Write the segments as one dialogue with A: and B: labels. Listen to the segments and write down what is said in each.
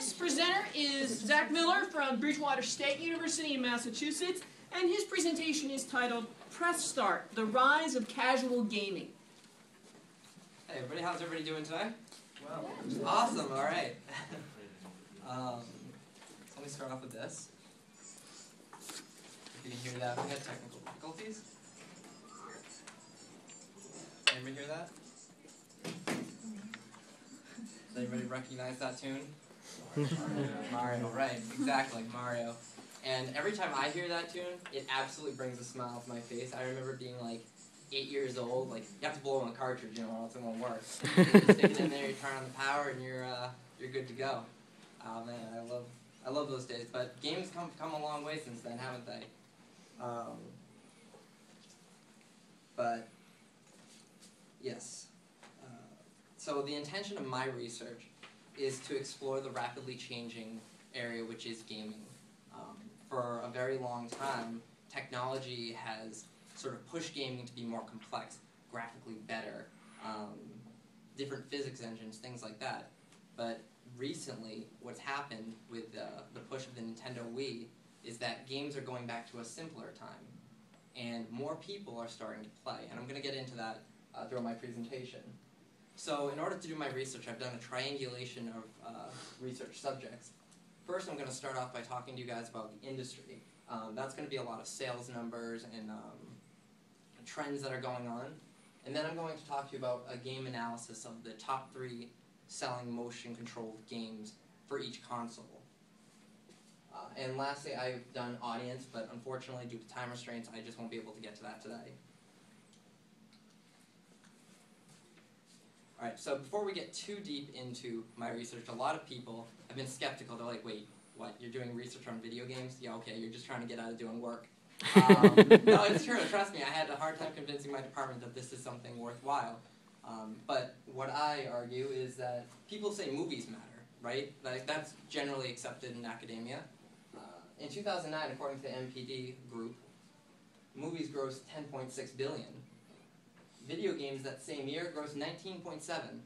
A: next presenter is Zach Miller from Bridgewater State University in Massachusetts, and his presentation is titled Press Start, The Rise of Casual Gaming.
B: Hey everybody, how's everybody doing today? Well, awesome, alright. So let me start off with this. If you can hear that, we had technical difficulties. Anybody hear that? Does anybody recognize that tune? Mario, right, exactly, Mario. And every time I hear that tune, it absolutely brings a smile to my face. I remember being like 8 years old, like you have to blow on the cartridge, you know, or else it won't work. You stick it in there, you turn on the power, and you're good to go. Oh man, I love those days. But games come a long way since then, haven't they? But yes. So the intention of my research is to explore the rapidly changing area which is gaming. For a very long time, technology has sort of pushed gaming to be more complex, graphically better, different physics engines, things like that. But recently, what's happened with the push of the Nintendo Wii is that games are going back to a simpler time, and more people are starting to play. And I'm going to get into that throughout my presentation. So in order to do my research, I've done a triangulation of research subjects. First, I'm going to start off by talking to you guys about the industry. That's going to be a lot of sales numbers and trends that are going on. And then I'm going to talk to you about a game analysis of the top 3 selling motion-controlled games for each console. And lastly, I've done audience, but unfortunately, due to time restraints, I just won't be able to get to that today. Alright, so before we get too deep into my research, a lot of people have been skeptical. They're like, wait, what, you're doing research on video games? Yeah, okay, you're just trying to get out of doing work. No, it's true, trust me, I had a hard time convincing my department that this is something worthwhile. But what I argue is that people say movies matter, right? Like, that's generally accepted in academia. In 2009, according to the MPD group, movies grossed $10.6 billion. Video games that same year grossed $19.7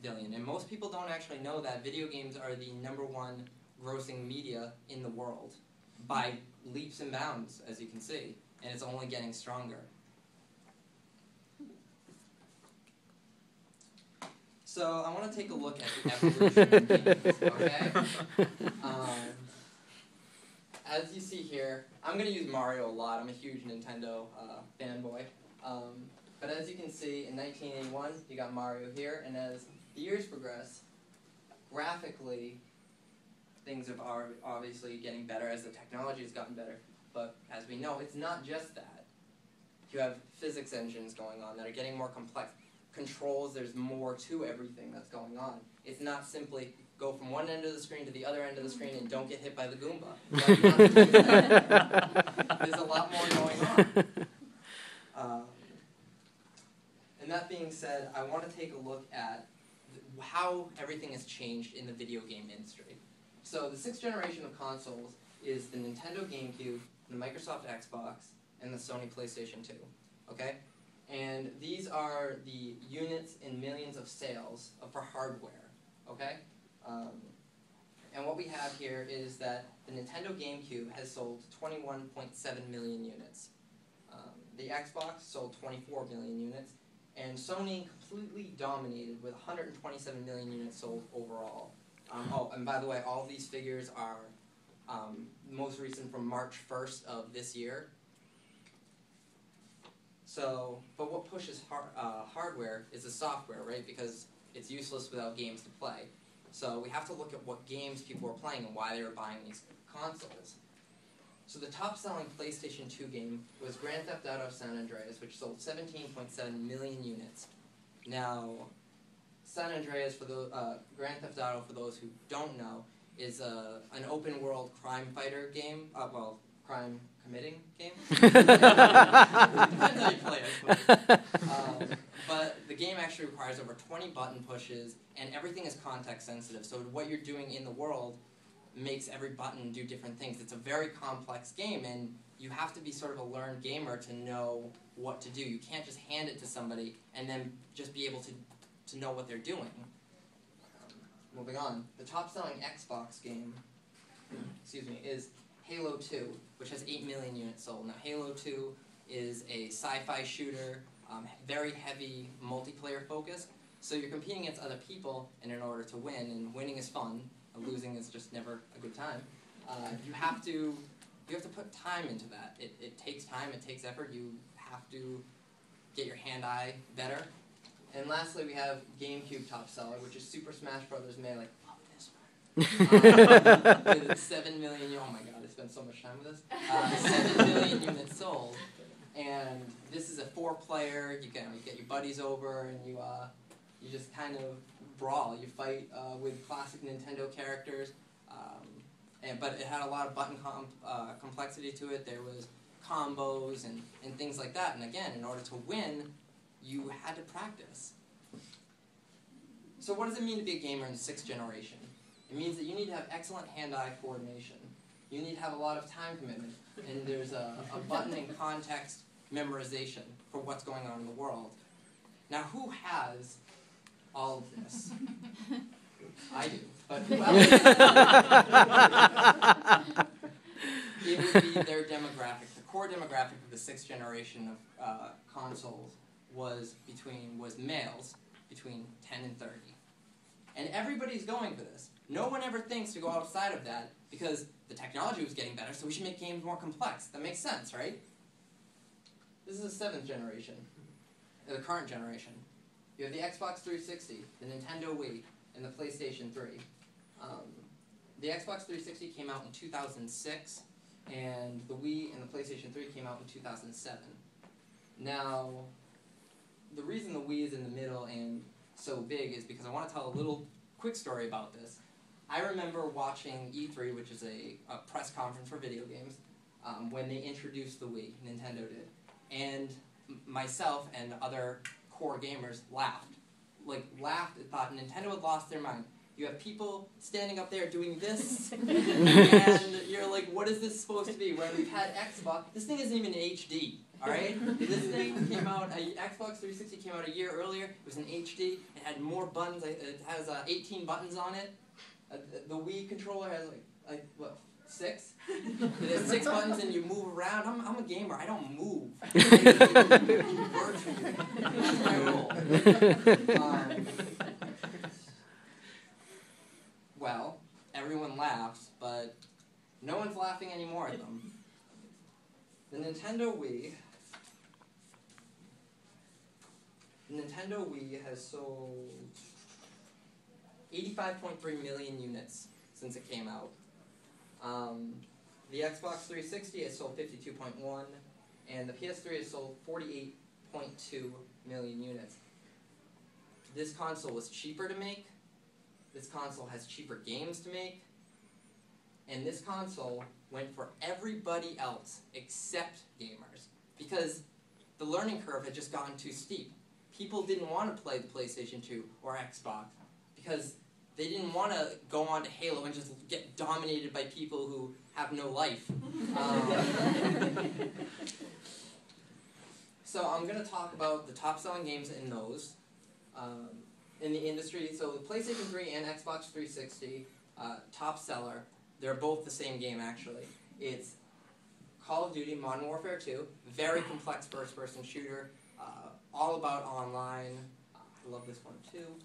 B: billion. And most people don't actually know that video games are the #1 grossing media in the world by leaps and bounds, as you can see. And it's only getting stronger. So I want to take a look at the evolution of games, okay? As you see here, I'm going to use Mario a lot. I'm a huge Nintendo fanboy. But as you can see, in 1981, you got Mario here, and as the years progress, graphically, things are obviously getting better as the technology has gotten better. But as we know, it's not just that. You have physics engines going on that are getting more complex. Controls, there's more to everything that's going on. It's not simply go from one end of the screen to the other end of the screen and don't get hit by the Goomba. There's a lot more going on. And that being said, I want to take a look at how everything has changed in the video game industry. So the 6th generation of consoles is the Nintendo GameCube, the Microsoft Xbox, and the Sony PlayStation 2. Okay? And these are the units in millions of sales for hardware. Okay? And what we have here is that the Nintendo GameCube has sold 21.7 million units. The Xbox sold 24 million units. And Sony completely dominated with 127 million units sold overall. Oh, and by the way, all of these figures are most recent from March 1st of this year. So, but what pushes hardware is the software, right? Because it's useless without games to play. So we have to look at what games people are playing and why they were buying these consoles. So the top-selling PlayStation 2 game was Grand Theft Auto San Andreas, which sold 17.7 million units. Now, San Andreas, for the Grand Theft Auto, for those who don't know, is an open-world crime fighter game. Well, crime-committing game. Depends how you play it. But the game actually requires over 20 button pushes, and everything is context-sensitive. So what you're doing in the world makes every button do different things. It's a very complex game, and you have to be sort of a learned gamer to know what to do. You can't just hand it to somebody and then just be able to know what they're doing. moving on, the top-selling Xbox game, excuse me, is Halo 2, which has 8 million units sold. Now, Halo 2 is a sci-fi shooter, very heavy multiplayer focus. So you're competing against other people, and in order to win, and winning is fun, losing is just never a good time. You have to put time into that. It takes time, it takes effort. You have to get your hand-eye better. And lastly, we have GameCube top seller, which is Super Smash Bros. Melee. Love this one. With 7 million. Oh my God, I spent so much time with this. 7 million units sold, and this is a 4-player. You get your buddies over, and you just kind of brawl. You fight with classic Nintendo characters, but it had a lot of button complexity to it. There was combos and things like that. And again, in order to win, you had to practice. So what does it mean to be a gamer in the 6th generation? It means that you need to have excellent hand-eye coordination. You need to have a lot of time commitment. And there's a button and context memorization for what's going on in the world. Now, who has all of this? I do. But who else? It would be their demographic. The core demographic of the 6th generation of consoles was males between 10 and 30. And everybody's going for this. No one ever thinks to go outside of that because the technology was getting better, so we should make games more complex. That makes sense, right? This is the 7th generation, the current generation. You have the Xbox 360, the Nintendo Wii, and the PlayStation 3. The Xbox 360 came out in 2006, and the Wii and the PlayStation 3 came out in 2007. Now, the reason the Wii is in the middle and so big is because I want to tell a little quick story about this. I remember watching E3, which is a press conference for video games, when they introduced the Wii, Nintendo did. And myself and other core gamers laughed. Laughed and thought Nintendo had lost their mind. You have people standing up there doing this, and you're like, what is this supposed to be? When we've had Xbox, this thing isn't even HD, alright? This thing came out, Xbox 360 came out a year earlier, it was in HD, it had more buttons, it has 18 buttons on it. The Wii controller has what, 6? It has 6 buttons and you move around. I'm a gamer, I don't move. Virtually. That's my role. Well, everyone laughs, but no one's laughing anymore at them. The Nintendo Wii has sold 85.3 million units since it came out. The Xbox 360 has sold 52.1, and the PS3 has sold 48.2 million units. This console was cheaper to make. This console has cheaper games to make. And this console went for everybody else except gamers, because the learning curve had just gotten too steep. People didn't want to play the PlayStation 2 or Xbox because they didn't want to go on to Halo and just get dominated by people who have no life. So I'm going to talk about the top-selling games in those in the industry. So the PlayStation 3 and Xbox 360 top seller, they're both the same game actually. It's Call of Duty Modern Warfare 2, very complex first-person shooter, all about online. I love this one too.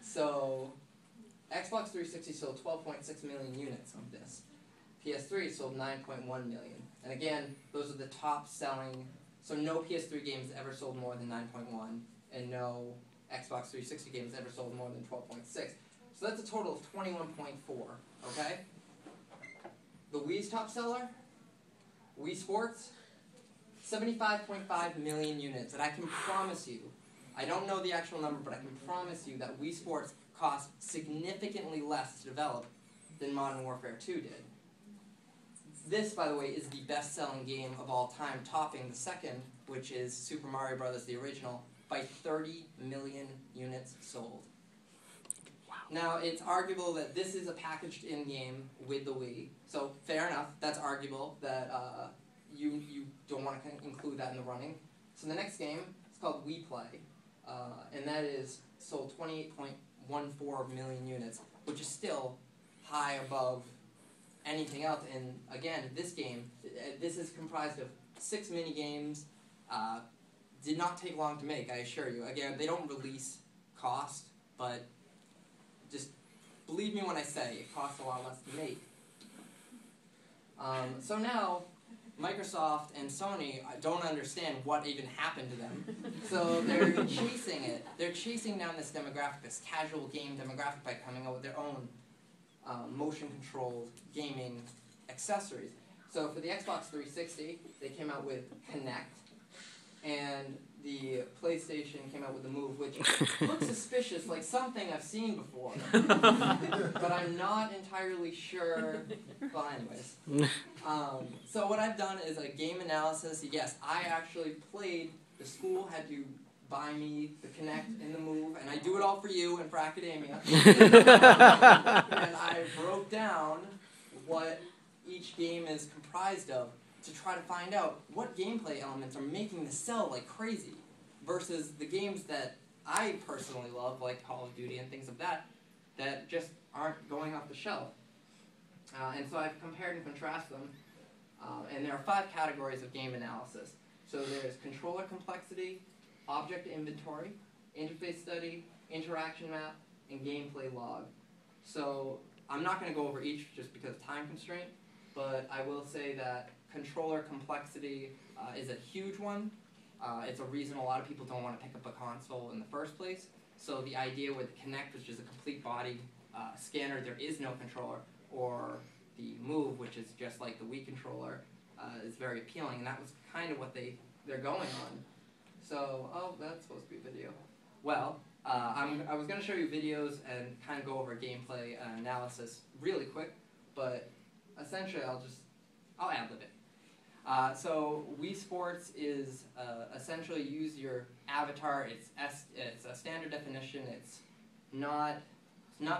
B: So Xbox 360 sold 12.6 million units of this. PS3 sold 9.1 million. And again, those are the top selling, so no PS3 games ever sold more than 9.1, and no Xbox 360 games ever sold more than 12.6. So that's a total of 21.4, okay? The Wii's top seller, Wii Sports, 75.5 million units. And I can promise you, I don't know the actual number, but I can promise you that Wii Sports cost significantly less to develop than Modern Warfare 2 did. This, by the way, is the best-selling game of all time, topping the second, which is Super Mario Bros., the original, by 30 million units sold. Wow. Now, it's arguable that this is a packaged-in game with the Wii, so fair enough, that's arguable that you don't want to include that in the running. So the next game is called Wii Play, and that is sold 28.1 1.14 million units, which is still high above anything else. And again, this game, this is comprised of 6 mini games. Did not take long to make, I assure you. Again, they don't release cost, but just believe me when I say it costs a lot less to make. So now, Microsoft and Sony don't understand what even happened to them. So they're chasing it. They're chasing down this demographic, this casual game demographic, by coming out with their own motion-controlled gaming accessories. So for the Xbox 360, they came out with Kinect, and the PlayStation came out with the Move, which looks suspicious, like something I've seen before. But I'm not entirely sure. Well, anyways. So what I've done is a game analysis. Yes, I actually played. The school had to buy me the Kinect and the Move, and I do it all for you and for academia. And I broke down what each game is comprised of to try to find out what gameplay elements are making this sell like crazy versus the games that I personally love, like Call of Duty and things of that just aren't going off the shelf. And so I've compared and contrasted them, and there are 5 categories of game analysis. So there's controller complexity, object inventory, interface study, interaction map, and gameplay log. So I'm not going to go over each just because of time constraint, but I will say that controller complexity is a huge one. It's a reason a lot of people don't want to pick up a console in the first place. So the idea with Kinect, which is a complete body scanner, there is no controller, or the Move, which is just like the Wii controller, is very appealing, and that was kind of what they're going on. So, oh, that's supposed to be a video. Well, I was going to show you videos and kind of go over gameplay analysis really quick, but essentially I'll ad-lib it. So Wii Sports is essentially use your avatar. It's a standard definition. It's not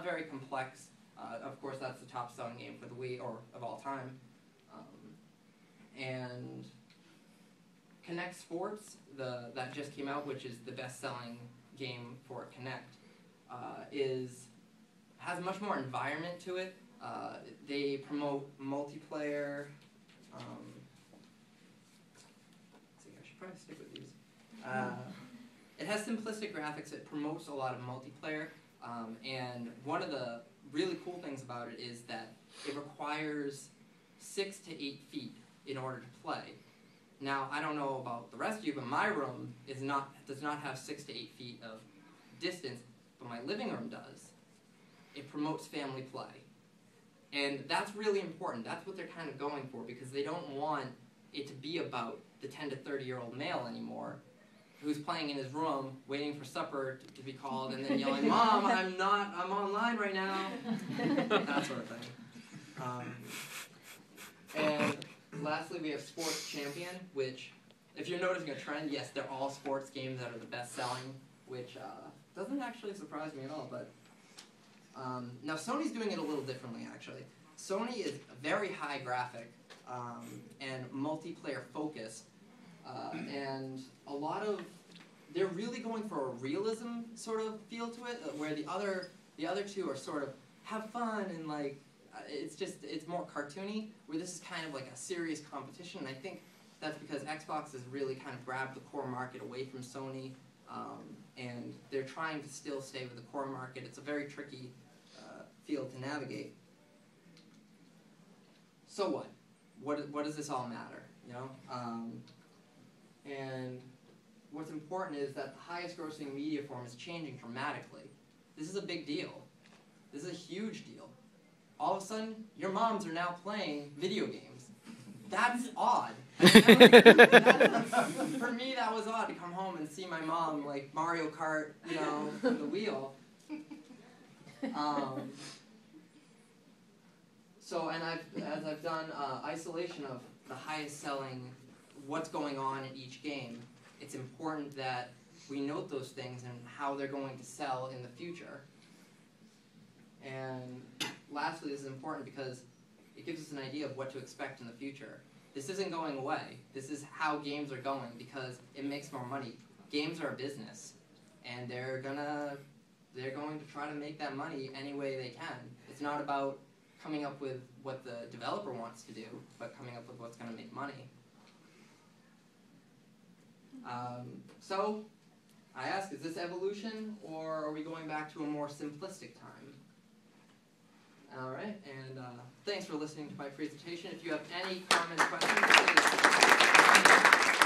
B: very complex. Of course, that's the top selling game for the Wii, or of all time. And Kinect Sports, that just came out, which is the best-selling game for Kinect, has much more environment to it. They promote multiplayer. Probably stick with these. It has simplistic graphics. It promotes a lot of multiplayer, and one of the really cool things about it is that it requires 6 to 8 feet in order to play. Now, I don't know about the rest of you, but my room does not have 6 to 8 feet of distance, but my living room does. It promotes family play, and that's really important. That's what they're kind of going for, because they don't want it to be about the 10 to 30-year-old male anymore, who's playing in his room, waiting for supper to be called, and then yelling, "Mom, I'm online right now," that sort of thing. And lastly, we have Sports Champion, which, if you're noticing a trend, yes, they're all sports games that are the best-selling, which doesn't actually surprise me at all. But now Sony's doing it a little differently, actually. Sony is very high graphic and multiplayer focused, and they're really going for a realism sort of feel to it, where the other two are sort of have fun and like it's more cartoony, where this is kind of like a serious competition. And I think that's because Xbox has really kind of grabbed the core market away from Sony, and they're trying to still stay with the core market. It's a very tricky field to navigate. So what? What does this all matter? You know, and what's important is that the highest grossing media form is changing dramatically. This is a big deal. This is a huge deal. All of a sudden, your moms are now playing video games. That's odd. For me, that was odd to come home and see my mom like Mario Kart, you know, from the wheel. So, and as I've done isolation of the highest selling, what's going on in each game, it's important that we note those things and how they're going to sell in the future. And lastly, this is important because it gives us an idea of what to expect in the future. This isn't going away. This is how games are going because it makes more money. Games are a business, and they're they're going to try to make that money any way they can. It's not about coming up with what the developer wants to do, but coming up with what's going to make money. So I ask, is this evolution, or are we going back to a more simplistic time? All right, and thanks for listening to my presentation. If you have any comments, questions, please.